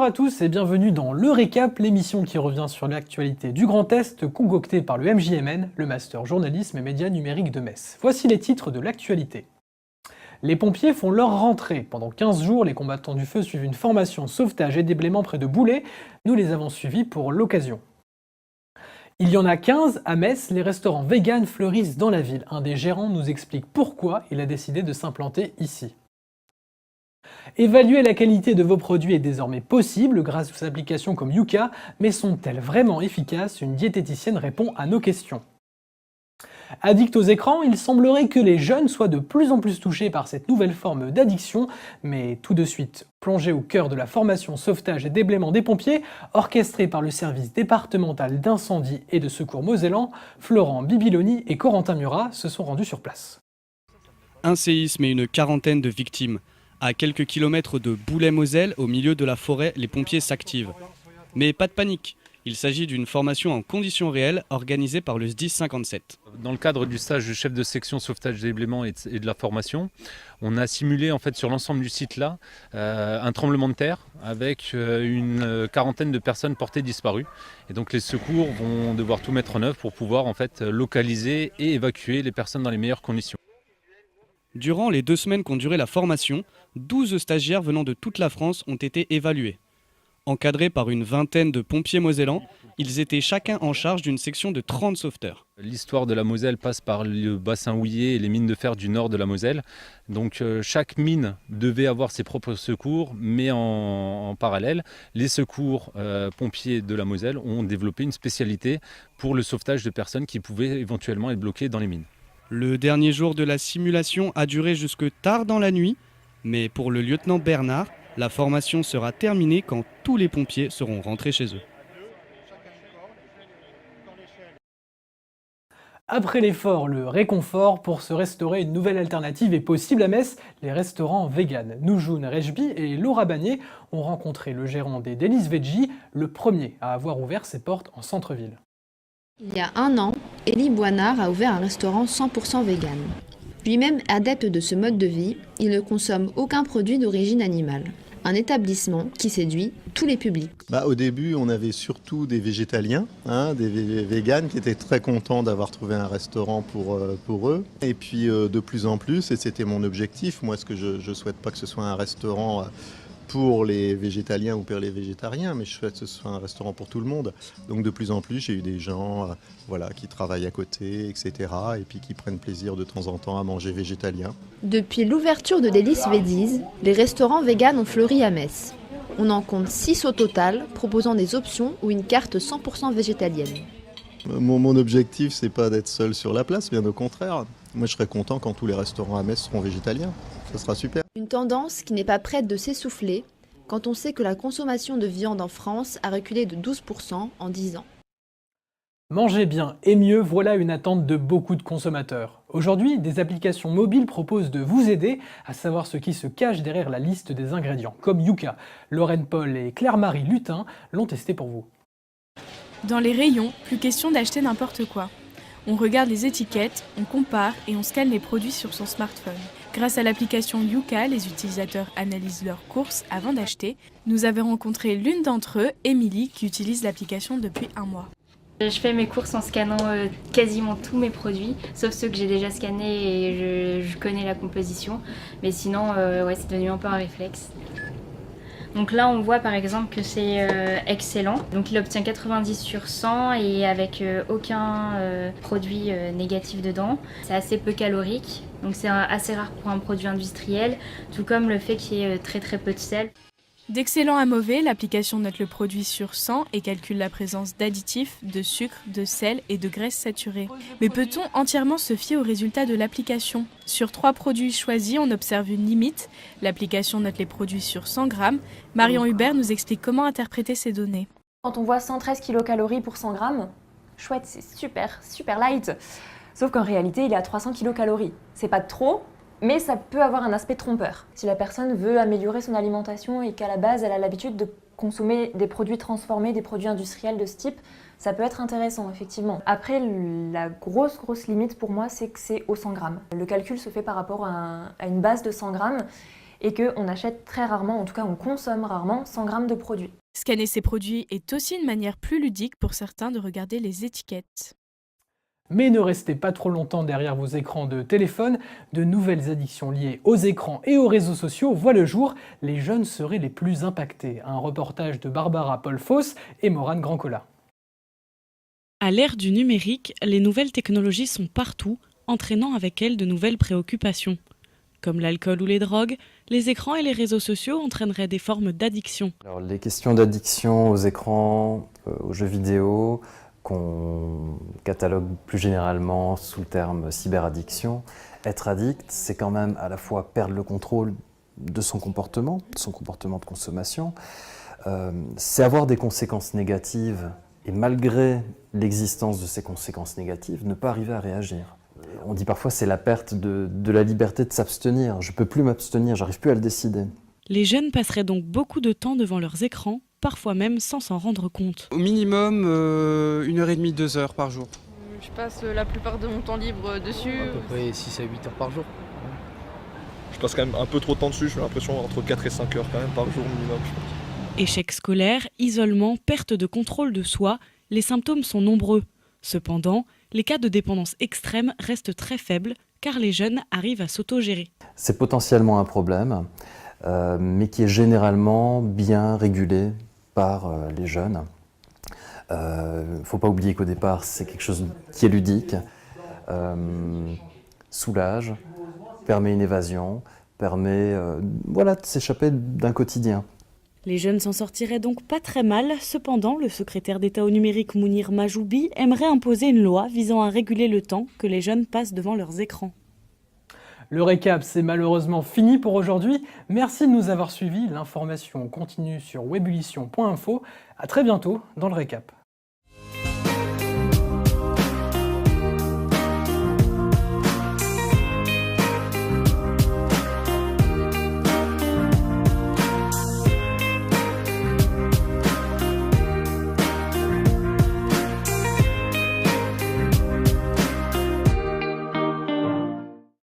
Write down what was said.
Bonjour à tous et bienvenue dans Le Récap, l'émission qui revient sur l'actualité du Grand Est concoctée par le MJMN, le Master Journalisme et Médias Numériques de Metz. Voici les titres de l'actualité. Les pompiers font leur rentrée. Pendant 15 jours, les combattants du feu suivent une formation sauvetage et déblaiement près de Boulay. Nous les avons suivis pour l'occasion. Il y en a 15 à Metz, les restaurants vegan fleurissent dans la ville. Un des gérants nous explique pourquoi il a décidé de s'implanter ici. Évaluer la qualité de vos produits est désormais possible grâce aux applications comme Yuka, mais sont-elles vraiment efficaces? Une diététicienne répond à nos questions. Addict aux écrans, il semblerait que les jeunes soient de plus en plus touchés par cette nouvelle forme d'addiction, mais tout de suite, plongé au cœur de la formation sauvetage et déblaiement des pompiers, orchestrée par le service départemental d'incendie et de secours mosellan, Florent Bibiloni et Corentin Murat se sont rendus sur place. Un séisme et une quarantaine de victimes. À quelques kilomètres de Boulay-Moselle, au milieu de la forêt, les pompiers s'activent. Mais pas de panique, il s'agit d'une formation en conditions réelles organisée par le SDIS 57. Dans le cadre du stage du chef de section sauvetage, déblaiement et de la formation, on a simulé en fait sur l'ensemble du site là un tremblement de terre avec une quarantaine de personnes portées disparues. Et donc les secours vont devoir tout mettre en œuvre pour pouvoir en fait localiser et évacuer les personnes dans les meilleures conditions. Durant les 2 semaines qu'ont duré la formation, 12 stagiaires venant de toute la France ont été évalués. Encadrés par une vingtaine de pompiers mosellans, ils étaient chacun en charge d'une section de 30 sauveteurs. L'histoire de la Moselle passe par le bassin houillé et les mines de fer du nord de la Moselle. Donc chaque mine devait avoir ses propres secours, mais en parallèle, les secours pompiers de la Moselle ont développé une spécialité pour le sauvetage de personnes qui pouvaient éventuellement être bloquées dans les mines. Le dernier jour de la simulation a duré jusque tard dans la nuit, mais pour le lieutenant Bernard, la formation sera terminée quand tous les pompiers seront rentrés chez eux. Après l'effort, le réconfort, pour se restaurer, une nouvelle alternative est possible à Metz, les restaurants vegan. Noujoun Rejbi et Laura Bagné ont rencontré le gérant des Délices Veggie, le premier à avoir ouvert ses portes en centre-ville. Il y a 1 an, Élie Boinard a ouvert un restaurant 100% vegan. Lui-même adepte de ce mode de vie, il ne consomme aucun produit d'origine animale. Un établissement qui séduit tous les publics. Au début, on avait surtout des végétaliens, des véganes qui étaient très contents d'avoir trouvé un restaurant pour eux. Et puis de plus en plus, et c'était mon objectif, moi ce que je ne souhaite pas que ce soit un restaurant pour les végétaliens ou pour les végétariens, mais je souhaite que ce soit un restaurant pour tout le monde. Donc de plus en plus, j'ai eu des gens qui travaillent à côté, etc. et puis qui prennent plaisir de temps en temps à manger végétalien. Depuis l'ouverture de Délices Veggie, les restaurants véganes ont fleuri à Metz. On en compte 6 au total, proposant des options ou une carte 100% végétalienne. Mon objectif, c'est pas d'être seul sur la place, bien au contraire. Moi, je serais content quand tous les restaurants à Metz seront végétaliens. Ça sera super. Une tendance qui n'est pas prête de s'essouffler quand on sait que la consommation de viande en France a reculé de 12% en 10 ans. Manger bien et mieux, voilà une attente de beaucoup de consommateurs. Aujourd'hui, des applications mobiles proposent de vous aider à savoir ce qui se cache derrière la liste des ingrédients, comme Yuka. Lorraine Paul et Claire-Marie Lutin l'ont testé pour vous. Dans les rayons, plus question d'acheter n'importe quoi. On regarde les étiquettes, on compare et on scanne les produits sur son smartphone. Grâce à l'application Yuka, les utilisateurs analysent leurs courses avant d'acheter. Nous avons rencontré l'une d'entre eux, Émilie, qui utilise l'application depuis 1 mois. Je fais mes courses en scannant quasiment tous mes produits, sauf ceux que j'ai déjà scannés et je connais la composition. Mais sinon, c'est devenu un peu un réflexe. Donc là, on voit par exemple que c'est excellent. Donc il obtient 90 sur 100 et avec aucun produit négatif dedans. C'est assez peu calorique, donc c'est assez rare pour un produit industriel, tout comme le fait qu'il y ait très peu de sel. D'excellent à mauvais, l'application note le produit sur 100 et calcule la présence d'additifs, de sucre, de sel et de graisses saturées. Mais peut-on entièrement se fier aux résultats de l'application? Sur 3 produits choisis, on observe une limite. L'application note les produits sur 100 grammes. Marion Hubert nous explique comment interpréter ces données. Quand on voit 113 kilocalories pour 100 grammes, chouette, c'est super light. Sauf qu'en réalité, il est à 300 kilocalories. C'est pas trop, mais ça peut avoir un aspect trompeur. Si la personne veut améliorer son alimentation et qu'à la base, elle a l'habitude de consommer des produits transformés, des produits industriels de ce type, ça peut être intéressant, effectivement. Après, la grosse limite pour moi, c'est que c'est au 100 grammes. Le calcul se fait par rapport à une base de 100 grammes. et qu'on achète très rarement, en tout cas on consomme rarement 100 grammes de produits. Scanner ces produits est aussi une manière plus ludique pour certains de regarder les étiquettes. Mais ne restez pas trop longtemps derrière vos écrans de téléphone. De nouvelles addictions liées aux écrans et aux réseaux sociaux voient le jour. Les jeunes seraient les plus impactés. Un reportage de Barbara Paul-Foss et Morane Grandcola. À l'ère du numérique, les nouvelles technologies sont partout, entraînant avec elles de nouvelles préoccupations. Comme l'alcool ou les drogues, les écrans et les réseaux sociaux entraîneraient des formes d'addiction. Alors, les questions d'addiction aux écrans, aux jeux vidéo, qu'on catalogue plus généralement sous le terme cyberaddiction. Être addict, c'est quand même à la fois perdre le contrôle de son comportement de consommation. C'est avoir des conséquences négatives et malgré l'existence de ces conséquences négatives, ne pas arriver à réagir. On dit parfois c'est la perte de la liberté de s'abstenir. Je ne peux plus m'abstenir, j'arrive plus à le décider. Les jeunes passeraient donc beaucoup de temps devant leurs écrans, parfois même sans s'en rendre compte. Au minimum 1h30, 2 heures par jour. Je passe la plupart de mon temps libre dessus. À peu près 6 à 8 heures par jour. Je passe quand même un peu trop de temps dessus, j'ai l'impression entre 4 et 5 heures quand même par jour minimum, je pense. Échec scolaire, isolement, perte de contrôle de soi, les symptômes sont nombreux. Cependant, les cas de dépendance extrême restent très faibles car les jeunes arrivent à s'autogérer. C'est potentiellement un problème, mais qui est généralement bien régulé par les jeunes. Il ne faut pas oublier qu'au départ, c'est quelque chose qui est ludique, soulage, permet une évasion, permet de s'échapper d'un quotidien. Les jeunes s'en sortiraient donc pas très mal. Cependant, le secrétaire d'État au numérique Mounir Majoubi aimerait imposer une loi visant à réguler le temps que les jeunes passent devant leurs écrans. Le récap, c'est malheureusement fini pour aujourd'hui. Merci de nous avoir suivis. L'information continue sur webullition.info. À très bientôt dans le récap.